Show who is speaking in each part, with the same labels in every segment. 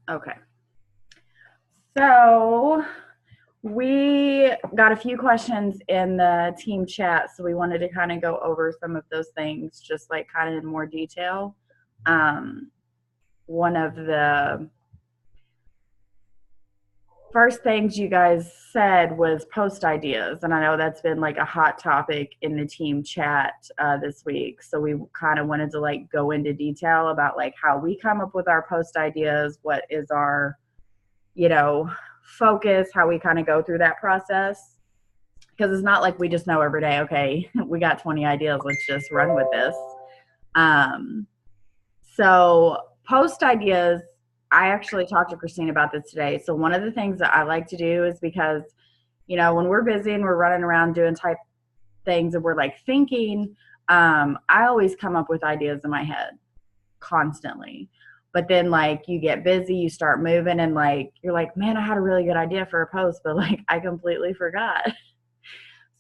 Speaker 1: Okay. So we got a few questions in the team chat, so we wanted to kind of go over some of those things, just like kind of in more detail. One of the first things you guys said was post ideas, and I know that's been like a hot topic in the team chat this week. So we kind of wanted to like go into detail about like how we come up with our post ideas, what is our, you know, focus, how we kind of go through that process. Because it's not like we just know every day, okay, we got 20 ideas, let's just run with this. Um, so post ideas, I actually talked to Christine about this today. So one of the things that I like to do is because, you know, when we're busy and we're running around doing type things and we're like thinking, I always come up with ideas in my head constantly. But then like you get busy, you start moving, and like you're like, man, I had a really good idea for a post, but like I completely forgot.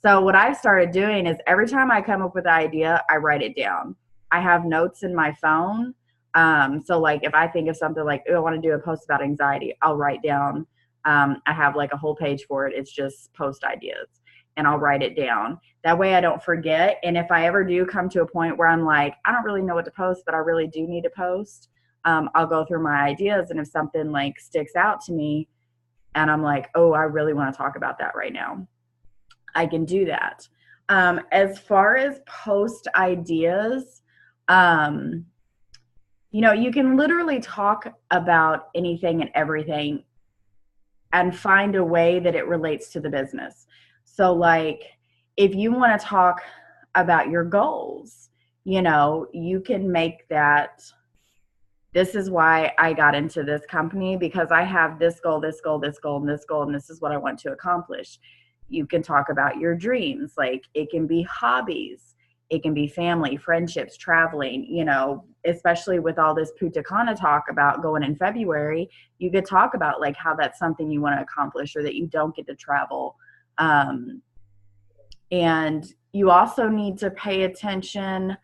Speaker 1: So what I've started doing is every time I come up with an idea, I write it down. I have notes in my phone. So like if I think of something like, oh, I want to do a post about anxiety, I'll write down. I have like a whole page for it. It's just post ideas, and I'll write it down. That way I don't forget. And if I ever do come to a point where I'm like, I don't really know what to post, but I really do need to post, I'll go through my ideas. And if something like sticks out to me and I'm like, oh, I really want to talk about that right now, I can do that. As far as post ideas, you know, you can literally talk about anything and everything and find a way that it relates to the business. So like if you want to talk about your goals, you know, you can make that, this is why I got into this company, because I have this goal, this goal, this goal, and this goal, and this is what I want to accomplish. You can talk about your dreams. Like it can be hobbies, it can be family, friendships, traveling, you know, especially with all this Punta Cana talk about going in February, you could talk about like how that's something you want to accomplish or that you don't get to travel. And you also need to pay attention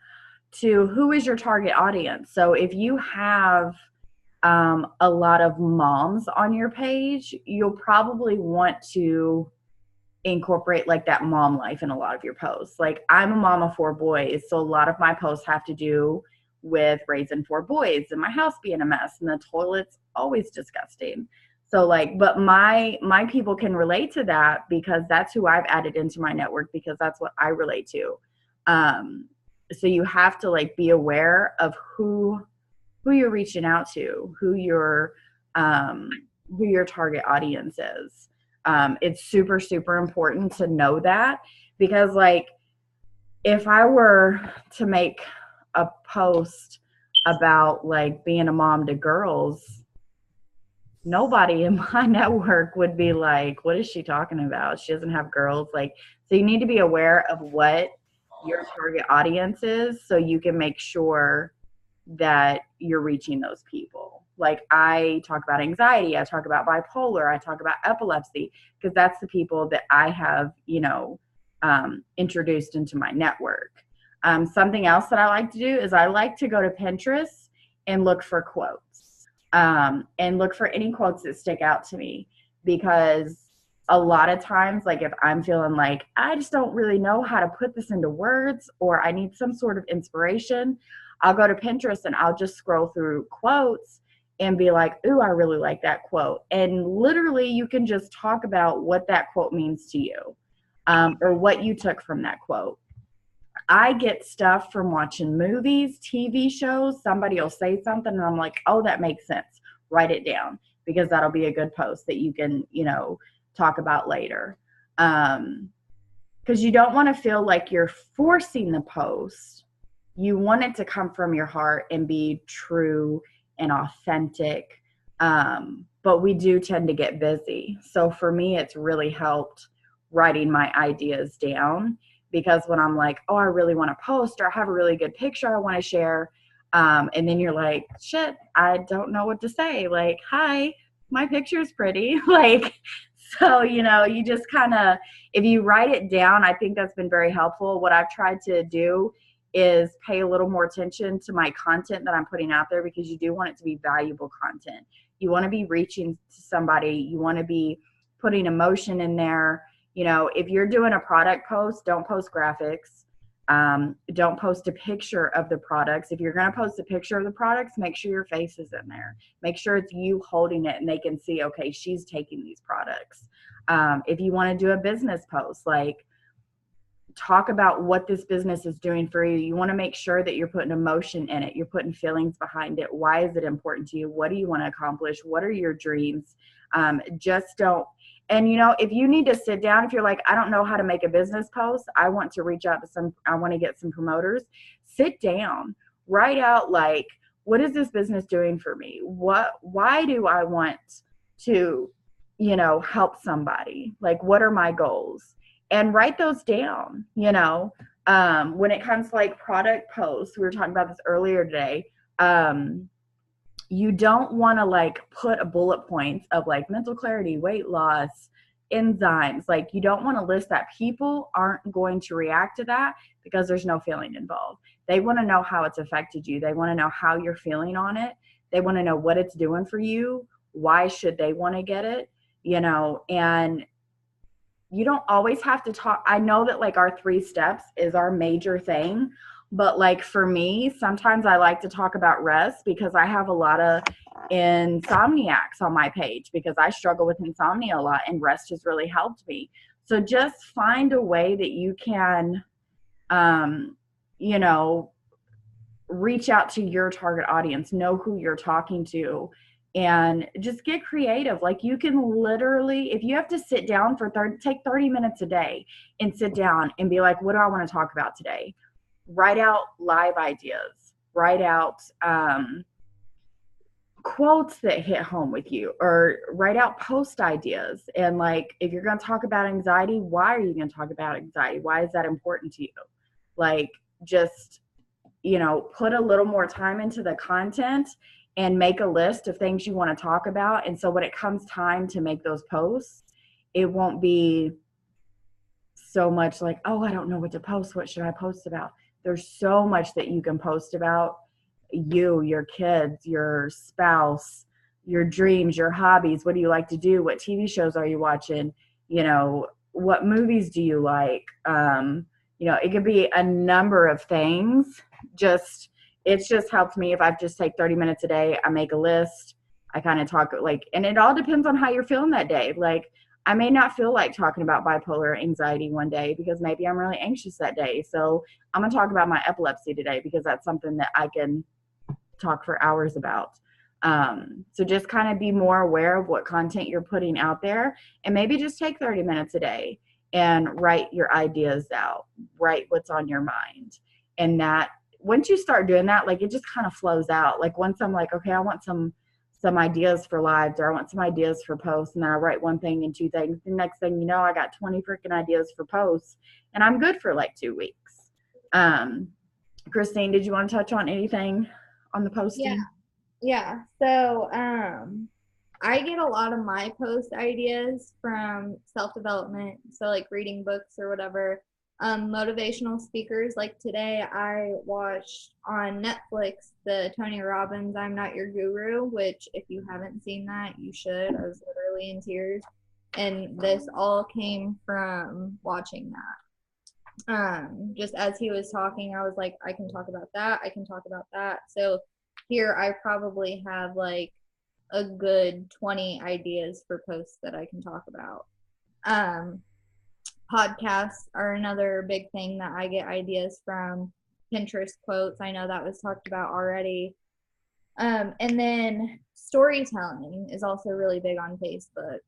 Speaker 1: to who is your target audience. So if you have a lot of moms on your page, you'll probably want to incorporate like that mom life in a lot of your posts. Like I'm a mom of 4 boys, so a lot of my posts have to do with raising 4 boys and my house being a mess and the toilet's always disgusting. So like, but my people can relate to that because that's who I've added into my network, because that's what I relate to. So you have to like be aware of who you're reaching out to, who your target audience is. It's super, super important to know that, because like if I were to make a post about like being a mom to girls, nobody in my network would be like, what is she talking about? She doesn't have girls. Like, so you need to be aware of what your target audience is so you can make sure that you're reaching those people. Like I talk about anxiety, I talk about bipolar, I talk about epilepsy, because that's the people that I have, you know, introduced into my network. Something else that I like to do is I like to go to Pinterest and look for quotes, and look for any quotes that stick out to me, because a lot of times, like if I'm feeling like I just don't really know how to put this into words, or I need some sort of inspiration, I'll go to Pinterest and I'll just scroll through quotes and be like, ooh, I really like that quote. And literally you can just talk about what that quote means to you, or what you took from that quote. I get stuff from watching movies, TV shows. Somebody will say something and I'm like, oh, that makes sense. Write it down, because that'll be a good post that you can, you know, talk about later. Because you don't want to feel like you're forcing the post. You want it to come from your heart and be true and authentic. But we do tend to get busy. So for me, it's really helped writing my ideas down, because when I'm like, oh, I really want to post, or I have a really good picture I want to share, and then you're like, shit, I don't know what to say. Like, hi, my picture's pretty. Like, so, you know, you just kind of, if you write it down, I think that's been very helpful. What I've tried to do is pay a little more attention to my content that I'm putting out there, because you do want it to be valuable content. You want to be reaching to somebody. You want to be putting emotion in there. You know, if you're doing a product post, don't post graphics. Don't post a picture of the products. If you're going to post a picture of the products, make sure your face is in there. Make sure it's you holding it and they can see, okay, she's taking these products. If you want to do a business post, like, talk about what this business is doing for you. You want to make sure that you're putting emotion in it. You're putting feelings behind it. Why is it important to you? What do you want to accomplish? What are your dreams? Just don't. And, you know, if you need to sit down, if you're like, I don't know how to make a business post, I want to reach out to I want to get some promoters, sit down, write out, like, what is this business doing for me? Why do I want to, you know, help somebody? Like, what are my goals? And write those down. You know, when it comes to like product posts, we were talking about this earlier today. You don't want to like put a bullet points of like mental clarity, weight loss, enzymes. Like, you don't want to list that. People aren't going to react to that because there's no feeling involved. They want to know how it's affected you. They want to know how you're feeling on it. They want to know what it's doing for you. Why should they want to get it? You know, and you don't always have to talk. I know that like our 3 steps is our major thing, but like for me, sometimes I like to talk about rest because I have a lot of insomniacs on my page because I struggle with insomnia a lot, and rest has really helped me. So just find a way that you can, you know, reach out to your target audience, know who you're talking to, and just get creative. Like, you can literally, if you have to sit down for take 30 minutes a day and sit down and be like, what do I want to talk about today? Write out live ideas, write out quotes that hit home with you, or write out post ideas. And like, if you're going to talk about anxiety, why are you going to talk about anxiety? Why is that important to you? Like, just, you know, put a little more time into the content and make a list of things you want to talk about. And so when it comes time to make those posts, it won't be so much like, oh, I don't know what to post. What should I post about? There's so much that you can post about you, your kids, your spouse, your dreams, your hobbies. What do you like to do? What TV shows are you watching? You know, what movies do you like? You know, it could be a number of things. It's just helped me. If I just take 30 minutes a day, I make a list. I kind of talk, like, and it all depends on how you're feeling that day. Like, I may not feel like talking about bipolar anxiety one day because maybe I'm really anxious that day. So I'm going to talk about my epilepsy today because that's something that I can talk for hours about. So just kind of be more aware of what content you're putting out there, and maybe just take 30 minutes a day and write your ideas out, write what's on your mind. And that, once you start doing that, like, it just kind of flows out. Like, once I'm like, okay, I want some ideas for lives, or I want some ideas for posts, and then I write one thing and 2 things. The next thing you know, I got 20 freaking ideas for posts, and I'm good for like 2 weeks. Christine, did you want to touch on anything on the posting?
Speaker 2: Yeah. So, I get a lot of my post ideas from self-development. So like reading books or whatever. Motivational speakers. Like today I watched on Netflix the Tony Robbins I'm Not Your Guru, which if you haven't seen that, you should. I was literally in tears. And this all came from watching that. Just as he was talking, I was like, I can talk about that. I can talk about that. So here I probably have like a good 20 ideas for posts that I can talk about. Podcasts are another big thing that I get ideas from. Pinterest quotes, I know that was talked about already. And then storytelling is also really big on Facebook.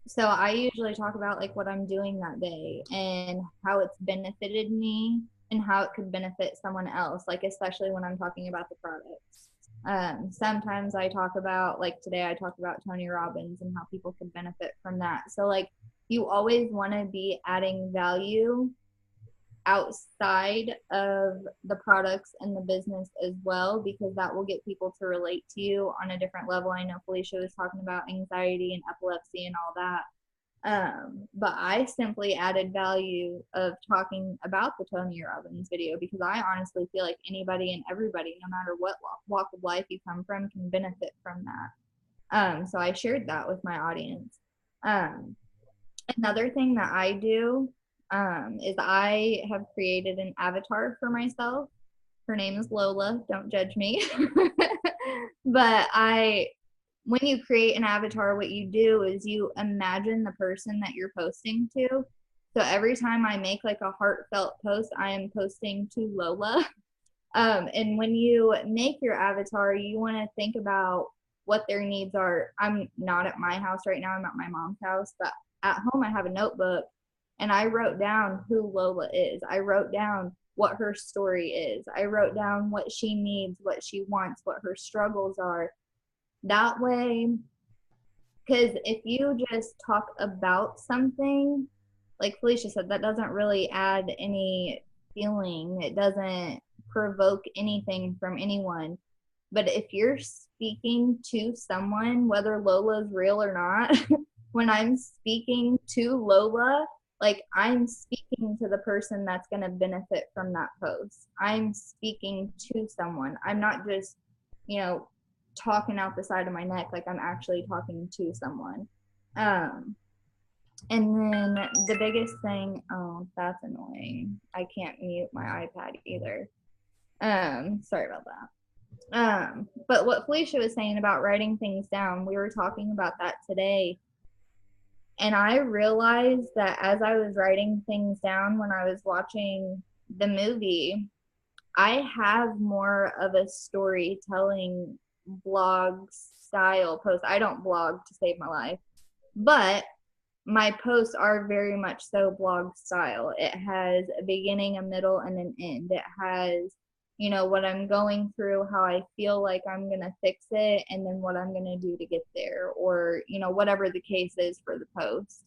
Speaker 2: So I usually talk about like what I'm doing that day and how it's benefited me and how it could benefit someone else, like especially when I'm talking about the products. Sometimes I talk about, like today I talked about Tony Robbins and how people could benefit from that. So like, you always want to be adding value outside of the products and the business as well, because that will get people to relate to you on a different level. I know Felicia was talking about anxiety and epilepsy and all that. But I simply added value of talking about the Tony Robbins video because I honestly feel like anybody and everybody, no matter what walk of life you come from, can benefit from that. So I shared that with my audience. Um, Another thing that I do is I have created an avatar for myself. Her name is Lola. Don't judge me. But when you create an avatar, what you do is you imagine the person that you're posting to. So every time I make like a heartfelt post, I am posting to Lola. And when you make your avatar, you want to think about what their needs are. I'm not at my house right now, I'm at my mom's house, but at home I have a notebook and I wrote down who Lola is. I wrote down what her story is. I wrote down what she needs, what she wants, what her struggles are. That way, because if you just talk about something, like Felicia said, that doesn't really add any feeling. It doesn't provoke anything from anyone. But if you're speaking to someone, whether Lola's real or not, when I'm speaking to Lola, like I'm speaking to the person that's going to benefit from that post. I'm speaking to someone. I'm not just, talking out the side of my neck. Like I'm actually talking to someone. Um, and then the biggest thing, oh, that's annoying. I can't mute my iPad either. Sorry about that. But what Felicia was saying about writing things down, we were talking about that today. And I realized that as I was writing things down when I was watching the movie, I have more of a storytelling blog style post. I don't blog to save my life, but my posts are very much so blog style. It has a beginning, a middle, and an end. It has, what I'm going through, how I feel like I'm going to fix it, and then what I'm going to do to get there, or, whatever the case is for the post.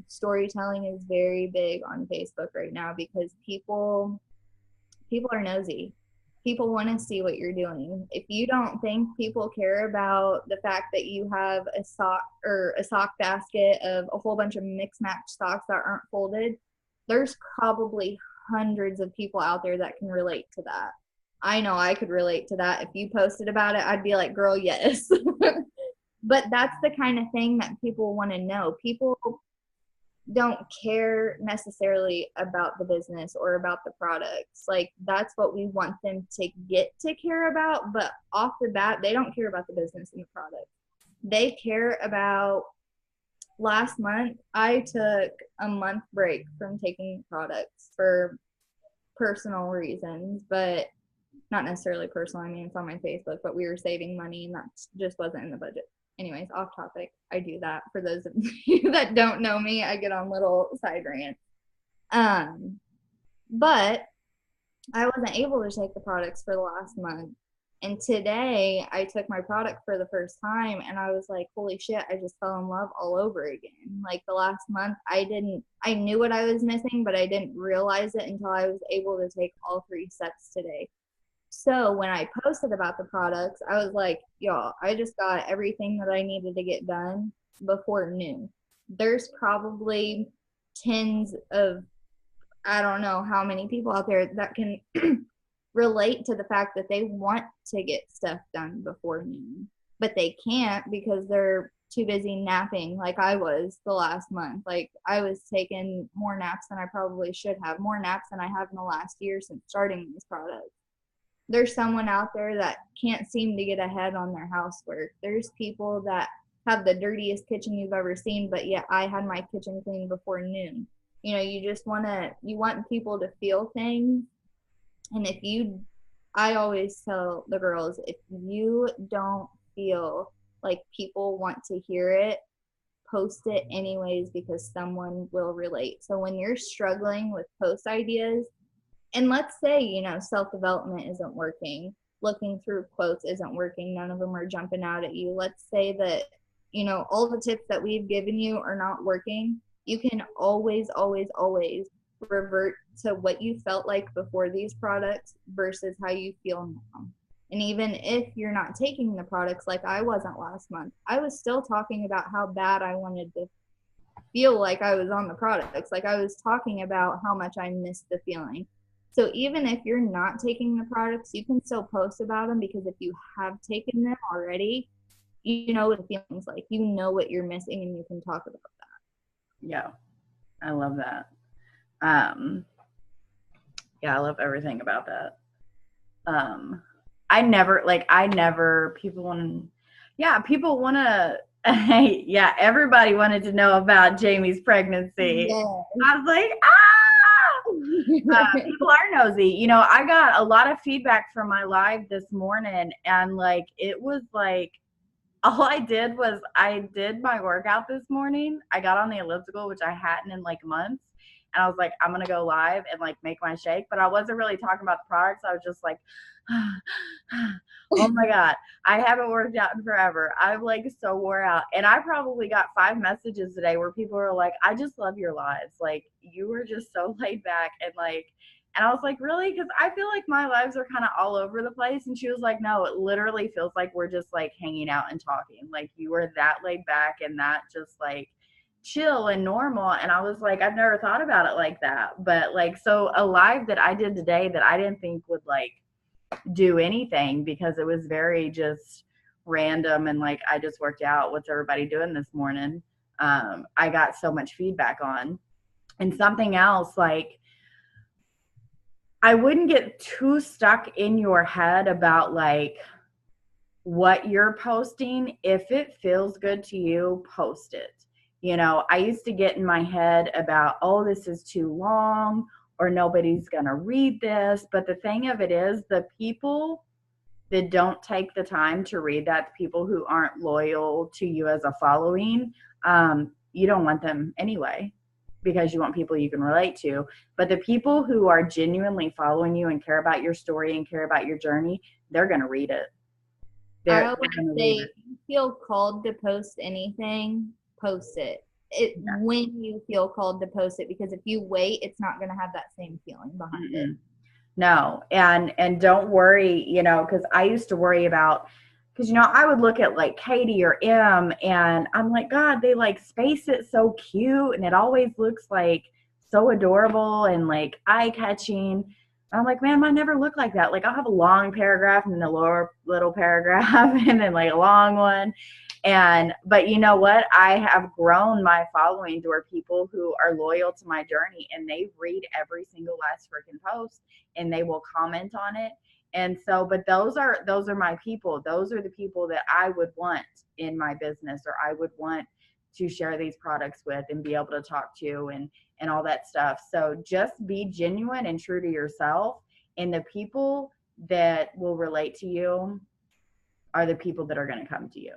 Speaker 2: Storytelling is very big on Facebook right now because people are nosy. People want to see what you're doing. If you don't think people care about the fact that you have a sock basket of a whole bunch of mixed match socks that aren't folded, there's probably hundreds of people out there that can relate to that. I know I could relate to that. If you posted about it, I'd be like, girl, yes. But that's the kind of thing that people want to know. People don't care necessarily about the business or about the products. Like that's what we want them to get to care about, but off the bat they don't care about the business and the product. They care about, last month I took a month break from taking products for personal reasons, but not necessarily personal. I mean, it's on my Facebook, but we were saving money and that just wasn't in the budget. Anyways, off topic. I do that. For those of you that don't know me, I get on little side rants. But I wasn't able to take the products for the last month. And today I took my product for the first time and I was like, holy shit, I just fell in love all over again. Like the last month I knew what I was missing, but I didn't realize it until I was able to take all 3 steps today. So when I posted about the products, I was like, y'all, I just got everything that I needed to get done before noon. There's probably tens of, I don't know how many people out there that can relate to the fact that they want to get stuff done before noon, but they can't because they're too busy napping like I was the last month. Like I was taking more naps than I probably should have, more naps than I have in the last year since starting these products. There's someone out there that can't seem to get ahead on their housework. There's people that have the dirtiest kitchen you've ever seen, but yet I had my kitchen clean before noon. You just you want people to feel things. And I always tell the girls, if you don't feel like people want to hear it, post it anyways because someone will relate. So when you're struggling with post ideas, and let's say, self-development isn't working, looking through quotes isn't working, none of them are jumping out at you. Let's say that, all the tips that we've given you are not working. You can always, always, always revert to what you felt like before these products versus how you feel now. And even if you're not taking the products like I wasn't last month, I was still talking about how bad I wanted to feel like I was on the products. Like I was talking about how much I missed the feeling. So even if you're not taking the products, you can still post about them, because if you have taken them already, you know what the feeling's like. You know what you're missing, and you can talk about that.
Speaker 1: Yeah, I love that. Yeah, I love everything about that. People want to, yeah, everybody wanted to know about Jamie's pregnancy.
Speaker 2: Yeah.
Speaker 1: I was like, people are nosy. You know, I got a lot of feedback from my live this morning, and like, it was like, all I did was I did my workout this morning. I got on the elliptical, which I hadn't in like months. And I was like, I'm going to go live and like make my shake. But I wasn't really talking about the products. I was just like, oh my God, I haven't worked out in forever. I'm like so wore out. And I probably got 5 messages today where people were like, I just love your lives. Like, you were just so laid back and like, and I was like, really? Because I feel like my lives are kind of all over the place. And she was like, no, it literally feels like we're just like hanging out and talking. Like, you were that laid back and that just like chill and normal. And I was like, I've never thought about it like that. But like, so a live that I did today that I didn't think would like do anything, because it was very just random and like, I just worked out. What's everybody doing this morning? I got so much feedback on. And something else, like, I wouldn't get too stuck in your head about like what you're posting. If it feels good to you, post it. You know, I used to get in my head about, oh, this is too long, or nobody's going to read this. But the thing of it is, the people that don't take the time to read that, the people who aren't loyal to you as a following, you don't want them anyway, because you want people you can relate to. But the people who are genuinely following you and care about your story and care about your journey, they're going to read it.
Speaker 2: I always say, if you feel called to post anything, post it. When you feel called to post it, because if you wait, it's not going to have that same feeling behind it.
Speaker 1: No. And don't worry, you know, because I used to worry about, because, you know, I would look at like Katie or M and I'm like, God, they like space it so cute and it always looks like so adorable and like eye-catching. I'm like, man, mine never look like that. Like, I'll have a long paragraph and then a lower little paragraph and then like a long one. But you know what? I have grown my following to where people who are loyal to my journey, and they read every single last freaking post and they will comment on it. And so, but those are my people. Those are the people that I would want in my business, or I would want to share these products with and be able to talk to and all that stuff. So just be genuine and true to yourself. And the people that will relate to you are the people that are going to come to you.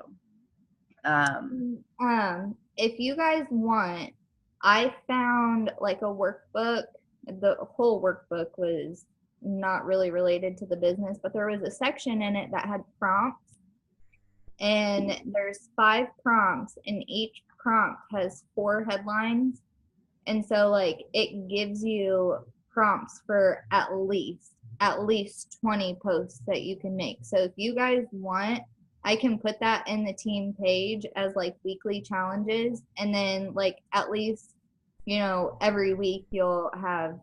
Speaker 2: If you guys want, I found like a workbook. The whole workbook was not really related to the business, but there was a section in it that had prompts, and there's 5 prompts, and each prompt has 4 headlines. And so like it gives you prompts for at least 20 posts that you can make. So if you guys want, I can put that in the team page as like weekly challenges, and then like at least, you know, every week you'll have,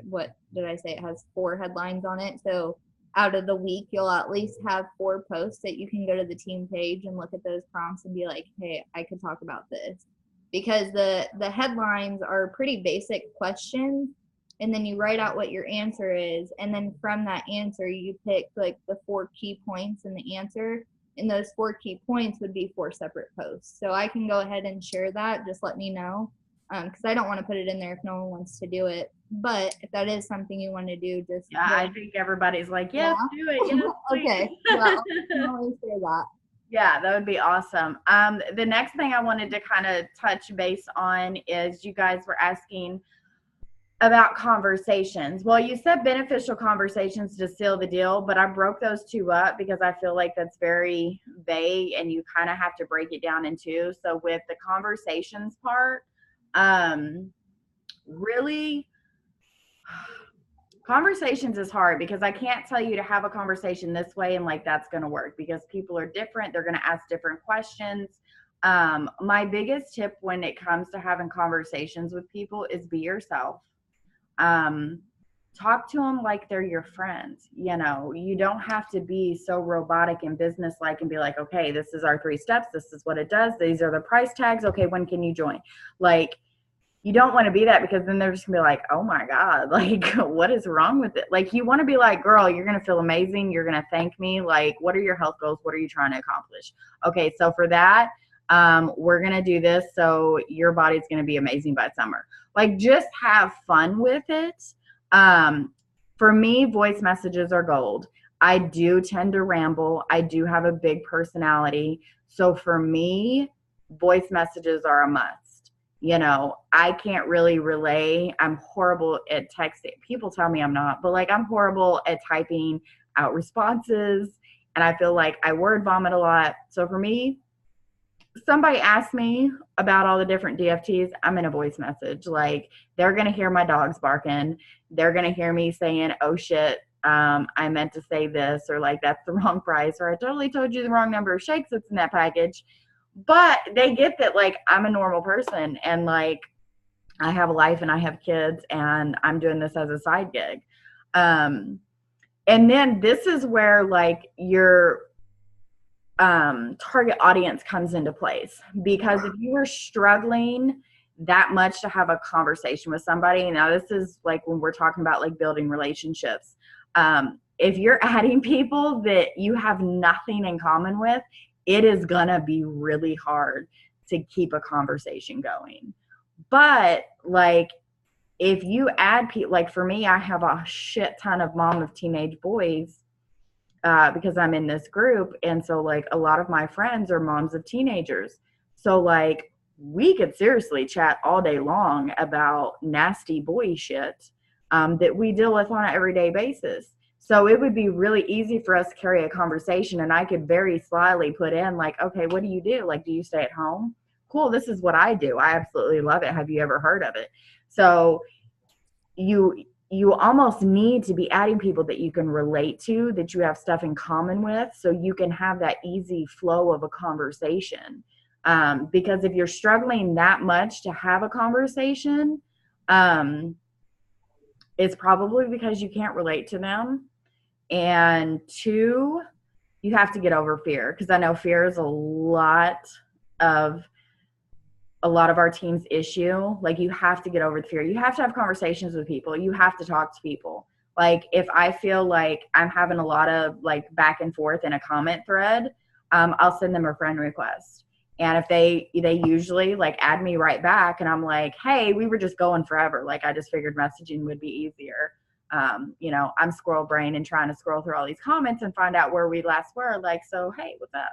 Speaker 2: what did I say? It has 4 headlines on it. So out of the week, you'll at least have 4 posts that you can go to the team page and look at those prompts and be like, hey, I could talk about this. Because the headlines are pretty basic questions, and then you write out what your answer is, and then from that answer you pick like the 4 key points in the answer, and those 4 key points would be 4 separate posts. So I can go ahead and share that. Just let me know, because I don't want to put it in there if no one wants to do it. But if that is something you want to do, just
Speaker 1: I think everybody's like, yes, do it. Yes,
Speaker 2: okay. Well, I'll always say that.
Speaker 1: Yeah, that would be awesome. The next thing I wanted to kind of touch base on is, you guys were asking about conversations. Well, you said beneficial conversations to seal the deal, but I broke those 2 up because I feel like that's very vague and you kind of have to break it down in 2. So with the conversations part, really, conversations is hard, because I can't tell you to have a conversation this way and like that's going to work, because people are different. They're going to ask different questions. My biggest tip when it comes to having conversations with people is be yourself. Um, Talk to them like they're your friends. You know, you don't have to be so robotic and business-like and be like, okay, this is our 3 steps. This is what it does. These are the price tags. Okay, when can you join? Like, you don't want to be that, because then they're just gonna be like, oh my God, like, what is wrong with it? Like, you want to be like, girl, you're gonna feel amazing. You're gonna thank me. Like, what are your health goals? What are you trying to accomplish? Okay, so for that, we're gonna do this. So your body's gonna be amazing by summer. Like, just have fun with it. For me, voice messages are gold. I do tend to ramble. I do have a big personality. So for me, voice messages are a must. You know, I can't really relay. I'm horrible at texting. People tell me I'm not, but like, I'm horrible at typing out responses, and I feel like I word vomit a lot. So for me, somebody asks me about all the different DFTs, I'm in a voice message. Like, they're going to hear my dogs barking. They're going to hear me saying, oh shit, I meant to say this, or like, that's the wrong price, or I totally told you the wrong number of shakes that's in that package. But they get that, like, I'm a normal person, and like, I have a life and I have kids, and I'm doing this as a side gig. Um, and then this is where like your target audience comes into place, because if you are struggling that much to have a conversation with somebody, now this is like when we're talking about like building relationships, if you're adding people that you have nothing in common with, it is gonna be really hard to keep a conversation going. But like, if you add people, like for me, I have a shit ton of mom of teenage boys, because I'm in this group. And so like, a lot of my friends are moms of teenagers. So like, we could seriously chat all day long about nasty boy shit, that we deal with on an everyday basis. So it would be really easy for us to carry a conversation, and I could very slyly put in like, okay, what do you do? Like, do you stay at home? Cool. This is what I do. I absolutely love it. Have you ever heard of it? So you almost need to be adding people that you can relate to, that you have stuff in common with, so you can have that easy flow of a conversation. Because if you're struggling that much to have a conversation, it's probably because you can't relate to them. And two, you have to get over fear, because I know fear is of a lot of our team's issue. Like, you have to get over the fear. You have to have conversations with people. You have to talk to people. Like, if I feel like I'm having a lot of like back and forth in a comment thread, I'll send them a friend request. And if they usually like add me right back, and I'm like, hey, we were just going forever. Like, I just figured messaging would be easier. You know, I'm squirrel brain and trying to scroll through all these comments and find out where we last were. Like, so, hey, what's up?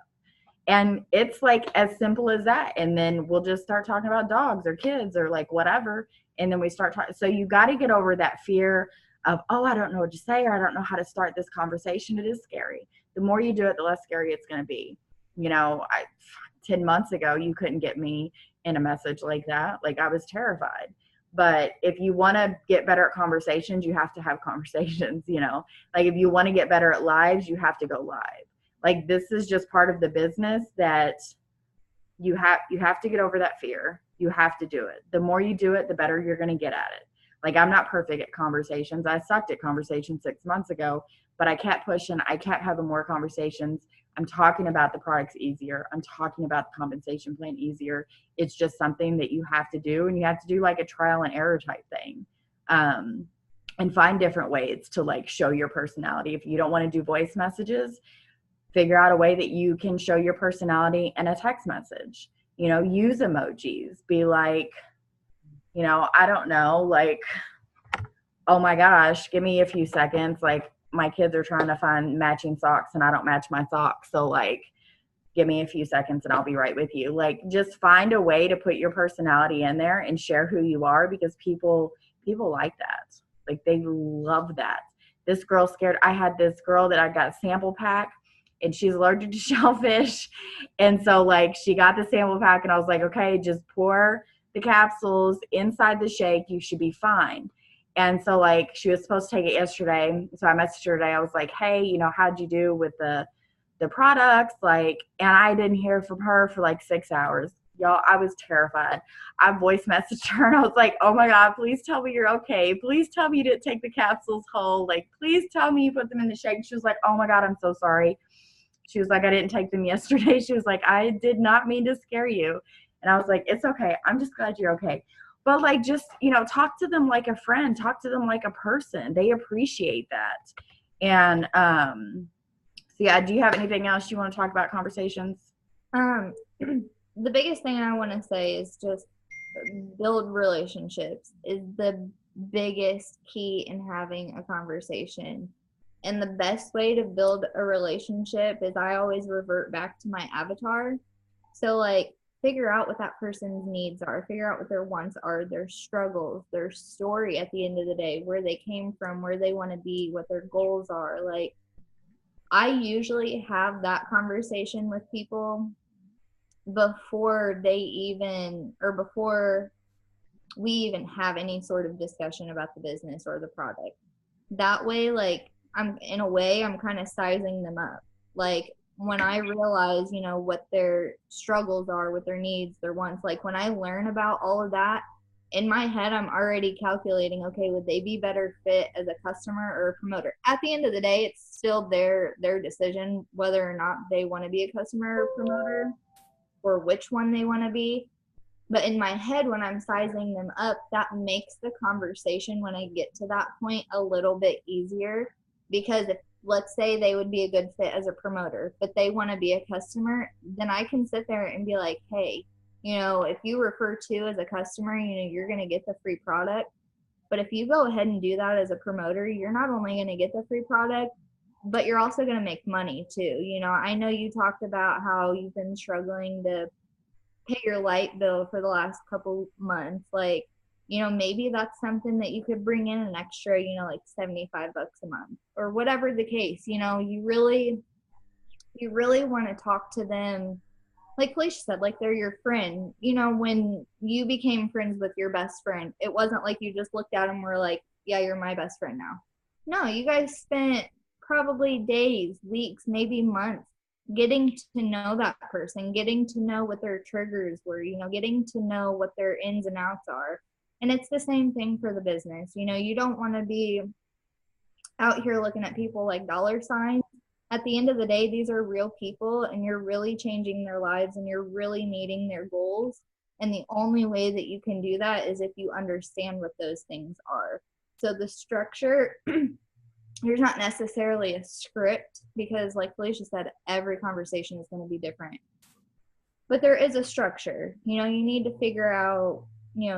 Speaker 1: And it's like as simple as that. And then we'll just start talking about dogs or kids or like whatever. And then we start talking. So you got to get over that fear of, oh, I don't know what to say, or I don't know how to start this conversation. It is scary. The more you do it, the less scary it's going to be. You know, 10 months ago, you couldn't get me in a message like that. Like, I was terrified. But if you want to get better at conversations, you have to have conversations, you know. Like, if you want to get better at lives, you have to go live. Like, this is just part of the business that you have to get over that fear. You have to do it. The more you do it, the better you're going to get at it. Like, I'm not perfect at conversations. I sucked at conversations 6 months ago, but I kept pushing. I kept having more conversations. I'm talking about the products easier. I'm talking about the compensation plan easier. It's just something that you have to do, and you have to do like a trial and error type thing. And find different ways to like show your personality. If you don't want to do voice messages, figure out a way that you can show your personality in a text message. You know, use emojis. Be like, you know, I don't know, like, oh my gosh, give me a few seconds. Like, my kids are trying to find matching socks and I don't match my socks. So like, give me a few seconds and I'll be right with you. Like, just find a way to put your personality in there and share who you are, because people like that. Like, they love that. This girl scared. I had this girl that I got a sample pack, and she's allergic to shellfish. And so like, she got the sample pack, and I was like, okay, just pour the capsules inside the shake. You should be fine. And so like, she was supposed to take it yesterday. So I messaged her today. I was like, hey, you know, how'd you do with the the products, like, and I didn't hear from her for like 6 hours. Y'all, I was terrified. I voice messaged her and I was like, oh my God, please tell me you're okay. Please tell me you didn't take the capsules whole. Like, please tell me you put them in the shake. She was like, oh my God, I'm so sorry. She was like, I didn't take them yesterday. She was like, I did not mean to scare you. And I was like, it's okay. I'm just glad you're okay. But like, just, talk to them like a friend, talk to them like a person. They appreciate that. And so yeah, do you have anything else you want to talk about conversations?
Speaker 2: Um, the biggest thing I want to say is just build relationships is the biggest key in having a conversation. And the best way to build a relationship is I always revert back to my avatar. So, like, figure out what that person's needs are, figure out what their wants are, their struggles, their story at the end of the day, where they came from, where they want to be, what their goals are. Like, I usually have that conversation with people before they even, or before we even have any sort of discussion about the business or the product. That way, like, I'm in a way, I'm kind of sizing them up. Like, when I realize, what their struggles are, what their needs, their wants, like when I learn about all of that, in my head, I'm already calculating, okay, would they be better fit as a customer or a promoter? At the end of the day, it's still their decision whether or not they want to be a customer or promoter or which one they want to be. But in my head, when I'm sizing them up, that makes the conversation when I get to that point a little bit easier. Because if, let's say, they would be a good fit as a promoter, but they want to be a customer, then I can sit there and be like, hey, if you refer to as a customer, you're going to get the free product. But if you go ahead and do that as a promoter, you're not only going to get the free product, but you're also going to make money too. I know you talked about how you've been struggling to pay your light bill for the last couple months. Like, maybe that's something that you could bring in an extra, like $75 a month or whatever the case. You really want to talk to them. Like Felicia said, like they're your friend. When you became friends with your best friend, it wasn't like you just looked at them and were like, yeah, you're my best friend now. No, you guys spent probably days, weeks, maybe months getting to know that person, getting to know what their triggers were, getting to know what their ins and outs are. And it's the same thing for the business. You don't want to be out here looking at people like dollar signs. At the end of the day, these are real people and you're really changing their lives and you're really meeting their goals. And the only way that you can do that is if you understand what those things are. So the structure, there's not necessarily a script because, like Felicia said, every conversation is going to be different. But there is a structure. You need to figure out,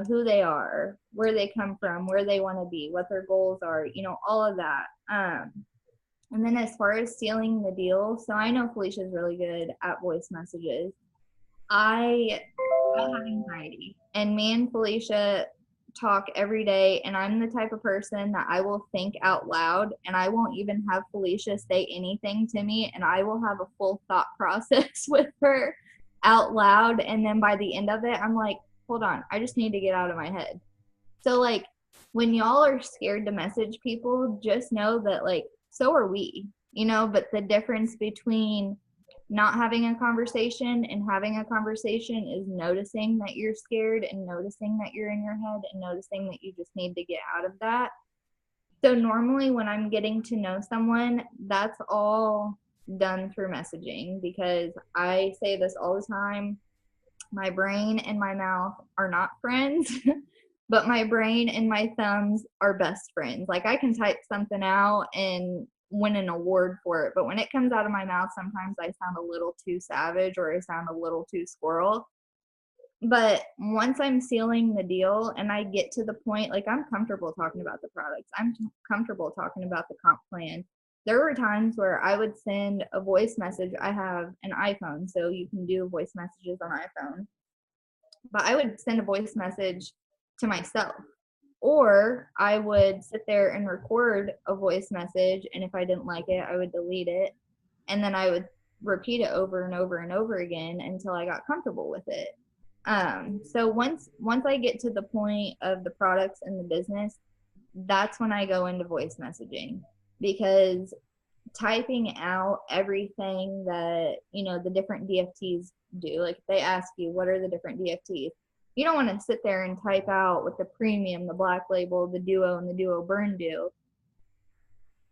Speaker 2: who they are, where they come from, where they want to be, what their goals are, all of that. And then as far as sealing the deal, so I know Felicia's really good at voice messages. I have anxiety, and me and Felicia talk every day, and I'm the type of person that I will think out loud, and I won't even have Felicia say anything to me, and I will have a full thought process with her out loud, and then by the end of it, I'm like, hold on, I just need to get out of my head. So, like, when y'all are scared to message people, just know that, like, so are we, but the difference between not having a conversation and having a conversation is noticing that you're scared and noticing that you're in your head and noticing that you just need to get out of that. So normally when I'm getting to know someone, that's all done through messaging because I say this all the time. My brain and my mouth are not friends, but my brain and my thumbs are best friends. Like I can type something out and win an award for it, but when it comes out of my mouth, sometimes I sound a little too savage or I sound a little too squirrel. But once I'm sealing the deal and I get to the point, like I'm comfortable talking about the products, I'm comfortable talking about the comp plan. There were times where I would send a voice message. I have an iPhone, so you can do voice messages on iPhone. But I would send a voice message to myself. Or I would sit there and record a voice message, and if I didn't like it, I would delete it. And then I would repeat it over and over and over again until I got comfortable with it. So once I get to the point of the products and the business, that's when I go into voice messaging. Because typing out everything that, the different DFTs do. Like if they ask you, what are the different DFTs? You don't want to sit there and type out what the premium, the black label, the duo, and the duo burn do.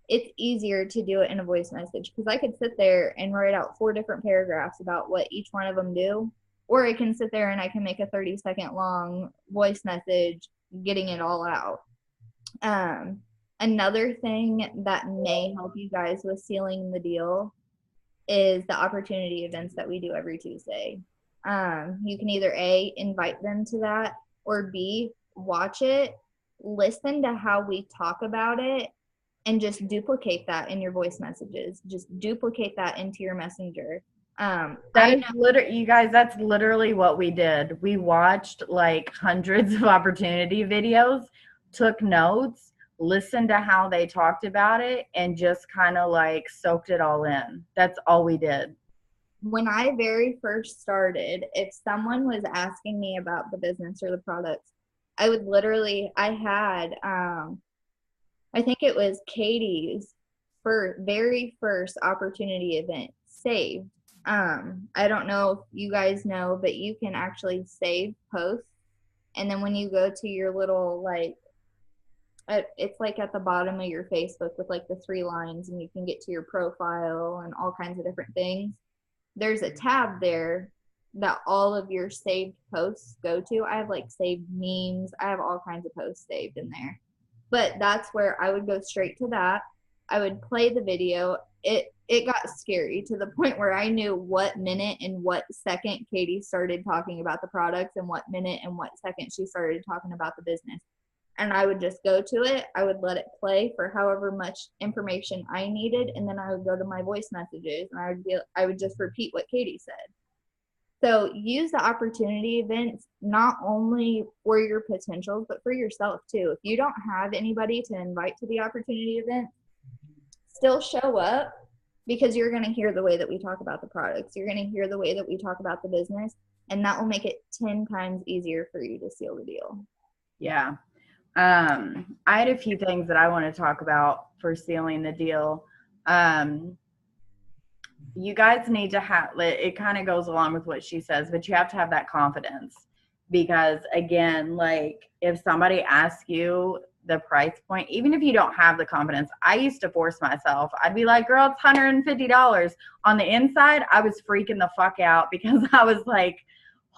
Speaker 2: It's easier to do it in a voice message because I could sit there and write out 4 different paragraphs about what each one of them do, or I can sit there and I can make a 30-second long voice message getting it all out. Another thing that may help you guys with sealing the deal is the opportunity events that we do every Tuesday. You can either A, invite them to that, or B, watch it, listen to how we talk about it, and just duplicate that in your voice messages. Just duplicate that into your messenger.
Speaker 1: You guys, that's literally what we did. We watched like hundreds of opportunity videos, took notes, listened to how they talked about it, and just kind of like soaked it all in. That's all we did.
Speaker 2: When I very first started, if someone was asking me about the business or the products, I would literally, I had, I think it was Katie's very first opportunity event saved. I don't know if you guys know, but you can actually save posts. And then when you go to your little, like, it's like at the bottom of your Facebook with like the 3 lines, and you can get to your profile and all kinds of different things. There's a tab there that all of your saved posts go to. I have like saved memes. I have all kinds of posts saved in there. But that's where I would go straight to that. I would play the video. It got scary to the point where I knew what minute and what second Katie started talking about the products and what minute and what second she started talking about the business. And I would just go to it. I would let it play for however much information I needed, and then I would go to my voice messages and I would just repeat what Katie said. So use the opportunity events not only for your potentials, but for yourself too. If you don't have anybody to invite to the opportunity event, still show up, because you're going to hear the way that we talk about the products. You're going to hear the way that we talk about the business, and that will make it 10 times easier for you to seal the deal.
Speaker 1: Yeah. I had a few things that I want to talk about for sealing the deal. You guys need to have, it kind of goes along with what she says, but you have to have that confidence, because again, like if somebody asks you the price point, even if you don't have the confidence, I used to force myself. I'd be like, girl, it's $150. On the inside, I was freaking the fuck out because I was like,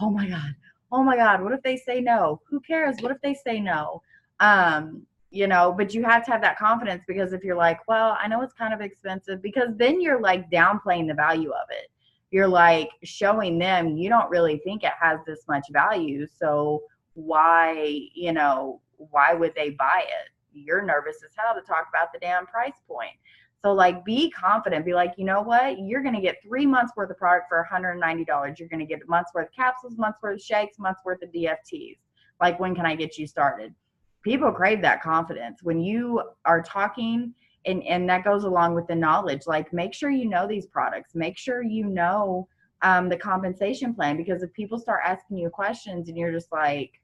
Speaker 1: oh my God, what if they say no? Who cares? What if they say no? But you have to have that confidence, because if you're like, well, I know it's kind of expensive, because then you're like downplaying the value of it. You're like showing them you don't really think it has this much value. So why would they buy it? You're nervous as hell to talk about the damn price point. So like be confident, be like, you know what? You're going to get 3 months worth of product for $190. You're going to get a month's worth of capsules, month's worth of shakes, month's worth of DFTs. Like, when can I get you started? People crave that confidence when you are talking, and that goes along with the knowledge. Like, make sure you know these products, make sure you know the compensation plan, because if people start asking you questions and you're just like,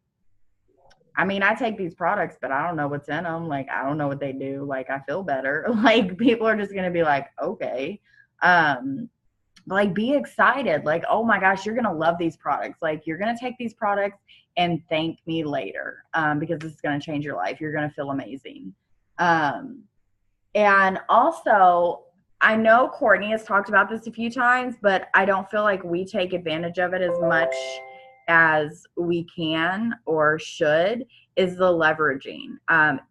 Speaker 1: I mean, I take these products, but I don't know what's in them. Like, I don't know what they do. Like, I feel better. Like, people are just going to be like, okay. Like, be excited. Like, oh my gosh, you're going to love these products. Like, you're going to take these products and thank me later, because this is going to change your life. You're going to feel amazing. And also, I know Courtney has talked about this a few times, but I don't feel like we take advantage of it as much as we can or should, is the leveraging.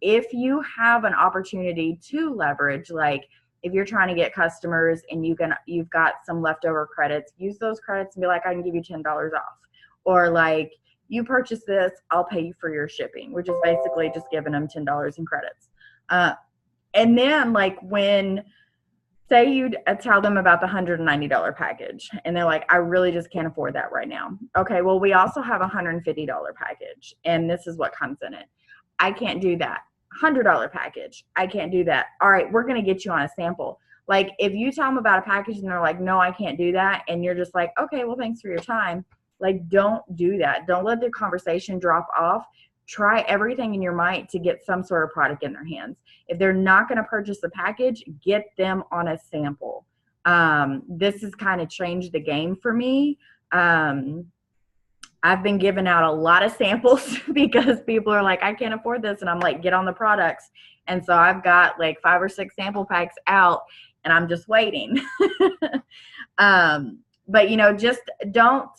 Speaker 1: If you have an opportunity to leverage, like if you're trying to get customers and you've got some leftover credits, use those credits and be like, I can give you $10 off. Or like, you purchase this, I'll pay you for your shipping, which is basically just giving them $10 in credits. And then like when, say you tell them about the $190 package and they're like, I really just can't afford that right now. Okay, well, we also have a $150 package and this is what comes in it. I can't do that. $100 package. I can't do that. All right, we're going to get you on a sample. Like if you tell them about a package and they're like, no, I can't do that. And you're just like, okay, well, thanks for your time. Like, don't do that. Don't let the conversation drop off. try everything in your might to get some sort of product in their hands. If they're not going to purchase the package, get them on a sample. This has kind of changed the game for me. I've been giving out a lot of samples because people are like, I can't afford this. And I'm like, get on the products. And so I've got like 5 or 6 sample packs out and I'm just waiting. But, you know, just don't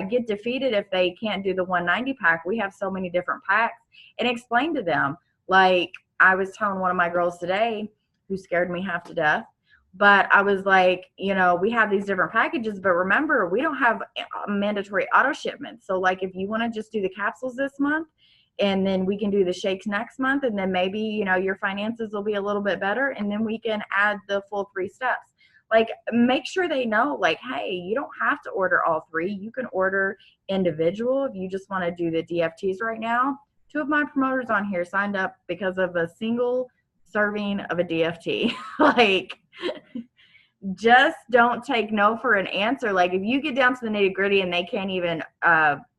Speaker 1: get defeated if they can't do the 190 pack. We have so many different packs, and explain to them. Like I was telling one of my girls today who scared me half to death, but I was like, you know, we have these different packages, but remember, we don't have mandatory auto shipments. So like if you want to just do the capsules this month, and then we can do the shakes next month, and then maybe, you know, your finances will be a little bit better, and then we can add the full 3 steps. Like, make sure they know, like, hey, you don't have to order all 3. You can order individual if you just want to do the DFTs right now. 2 of my promoters on here signed up because of a single serving of a DFT. Like, just don't take no for an answer. Like, if you get down to the nitty gritty and they can't even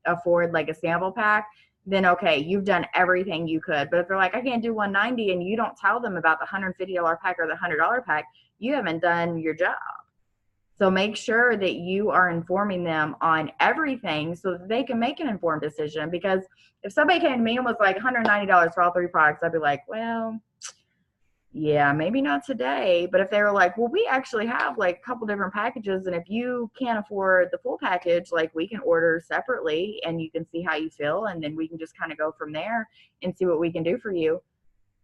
Speaker 1: afford like a sample pack, then okay, you've done everything you could. But if they're like, I can't do 190, and you don't tell them about the $150 pack or the $100 pack, you haven't done your job. So make sure that you are informing them on everything so that they can make an informed decision. Because if somebody came to me and was like $190 for all 3 products, I'd be like, well, yeah, maybe not today. But if they were like, well, we actually have like a couple different packages, and if you can't afford the full package, like we can order separately and you can see how you feel, and then we can just kind of go from there and see what we can do for you.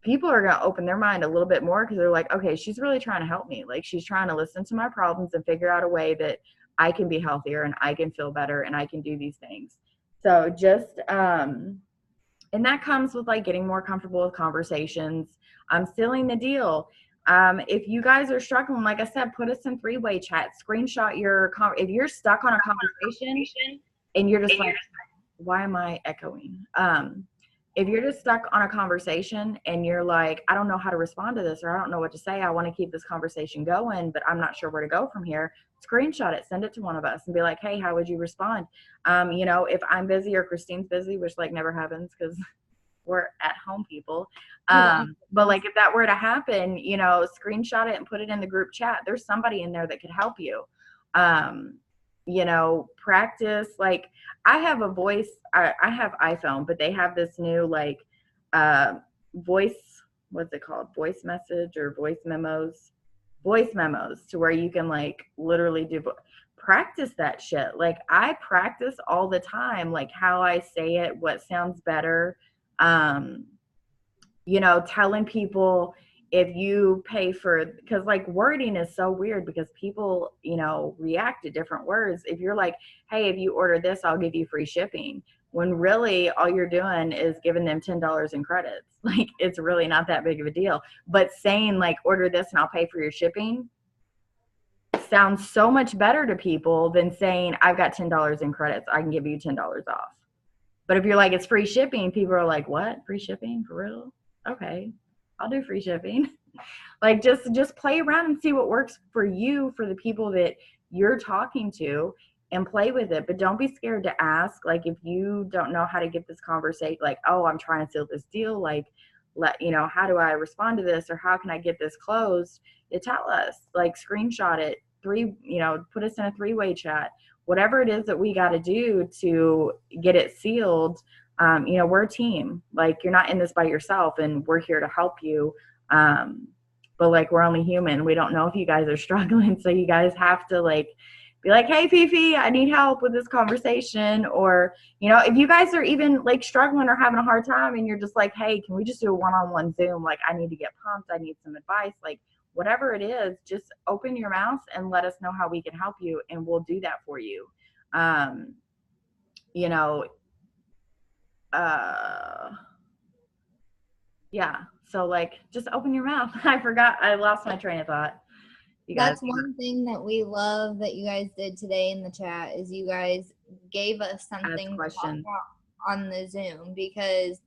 Speaker 1: People are going to open their mind a little bit more because they're like, okay, she's really trying to help me. Like, she's trying to listen to my problems and figure out a way that I can be healthier and I can feel better and I can do these things. So just, and that comes with like getting more comfortable with conversations. Sealing the deal. If you guys are struggling, like I said, put us in 3-way chat, screenshot your, if you're stuck on a conversation and you're just like, why am I echoing? If you're just stuck on a conversation and you're like, I don't know how to respond to this, or I don't know what to say, I want to keep this conversation going, but I'm not sure where to go from here, screenshot it, send it to one of us and be like, hey, how would you respond? You know, if I'm busy or Christine's busy, which like never happens because we're at home people. But like if that were to happen, you know, screenshot it and put it in the group chat. There's somebody in there that could help you. You know, practice. Like I have a voice, I have iPhone, but they have this new like voice, what's it called? Voice message or voice memos to where you can like literally do practice that shit. Like I practice all the time, like how I say it, what sounds better. You know, telling people if you pay for, because like wording is so weird because people, you know, react to different words. If you're like, hey, if you order this, I'll give you free shipping, when really all you're doing is giving them $10 in credits. Like it's really not that big of a deal. But saying like, order this and I'll pay for your shipping sounds so much better to people than saying I've got $10 in credits, I can give you $10 off. But if you're like, it's free shipping, people are like, what? Free shipping? For real? Okay, I'll do free shipping. Like just play around and see what works for you, for the people that you're talking to, and play with it. But don't be scared to ask. Like if you don't know how to get this conversation, like, oh, I'm trying to seal this deal, like, you know, how do I respond to this, or how can I get this closed? You tell us, like screenshot it, you know, put us in a 3-way chat, whatever it is that we got to do to get it sealed. You know, we're a team. Like you're not in this by yourself, and we're here to help you. But like we're only human. We don't know if you guys are struggling, so you guys have to like be like, hey, Fifi, I need help with this conversation. Or, you know, if you guys are even like struggling or having a hard time, and you're just like, hey, can we just do a one-on-one Zoom? Like I need to get pumped. I need some advice. Like whatever it is, just open your mouth and let us know how we can help you, and we'll do that for you. You know, yeah. So like, just open your mouth. I lost my train of thought.
Speaker 2: That's one thing that we love that you guys did today in the chat, is you guys gave us something to talk about on the Zoom, because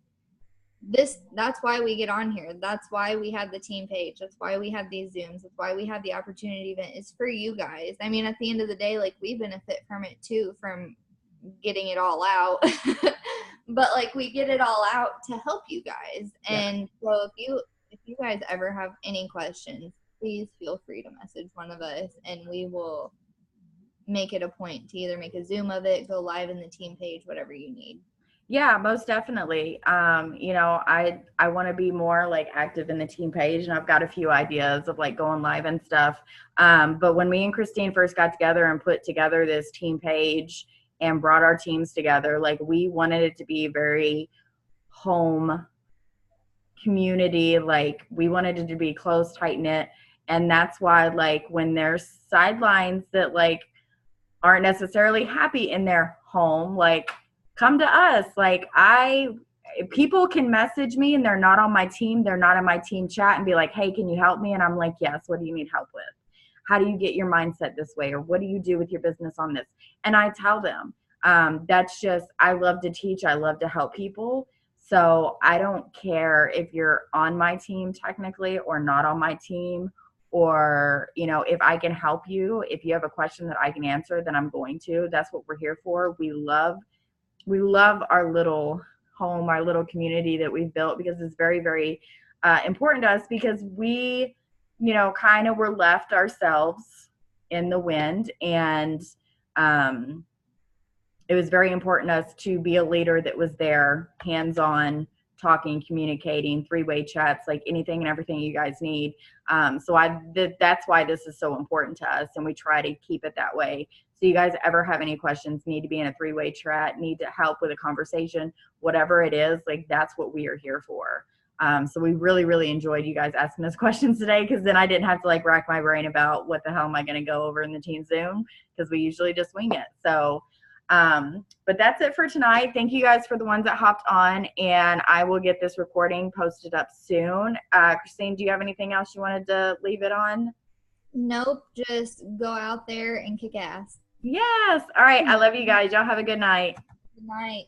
Speaker 2: that's why we get on here. That's why we have the team page. That's why we have these Zooms. That's why we have the opportunity event. It's for you guys. I mean, at the end of the day, like we benefit from it too, from getting it all out. but like we get it all out to help you guys.
Speaker 1: Yeah.
Speaker 2: And so if you guys ever have any questions, please feel free to message one of us, and we will make it a point to either make a Zoom of it, go live in the team page, whatever you need.
Speaker 1: Yeah, most definitely. You know, I want to be more like active in the team page, and I've got a few ideas of like going live and stuff. But when me and Christine first got together and put together this team page and brought our teams together, like we wanted it to be very home community. Like we wanted it to be close, tight knit, and that's why like when there's sidelines that like aren't necessarily happy in their home, like come to us. Like people can message me and they're not on my team, they're not in my team chat, and be like, hey, can you help me? And I'm like, yes, what do you need help with? How do you get your mindset this way? Or what do you do with your business on this? And I tell them, that's just, I love to teach, I love to help people. So I don't care if you're on my team technically or not on my team, or you know, if I can help you, if you have a question that I can answer, then I'm going to. That's what we're here for. We love our little home, our little community that we've built, because it's very, very important to us, because we, you know, kind of were left ourselves in the wind. And it was very important to us to be a leader that was there, hands-on, talking, communicating, three-way chats, like anything and everything you guys need. That's why this is so important to us, and we try to keep it that way. So you guys ever have any questions, need to be in a three-way chat, need to help with a conversation, whatever it is, like that's what we are here for. So we really, really enjoyed you guys asking us questions today, because then I didn't have to like rack my brain about what the hell am I going to go over in the team Zoom, because we usually just wing it. So but that's it for tonight. Thank you guys for the ones that hopped on, and I will get this recording posted up soon. Christine, do you have anything else you wanted to leave it on?
Speaker 2: Nope, just go out there and kick ass.
Speaker 1: Yes. All right. I love you guys. Y'all have a good night.
Speaker 2: Good night.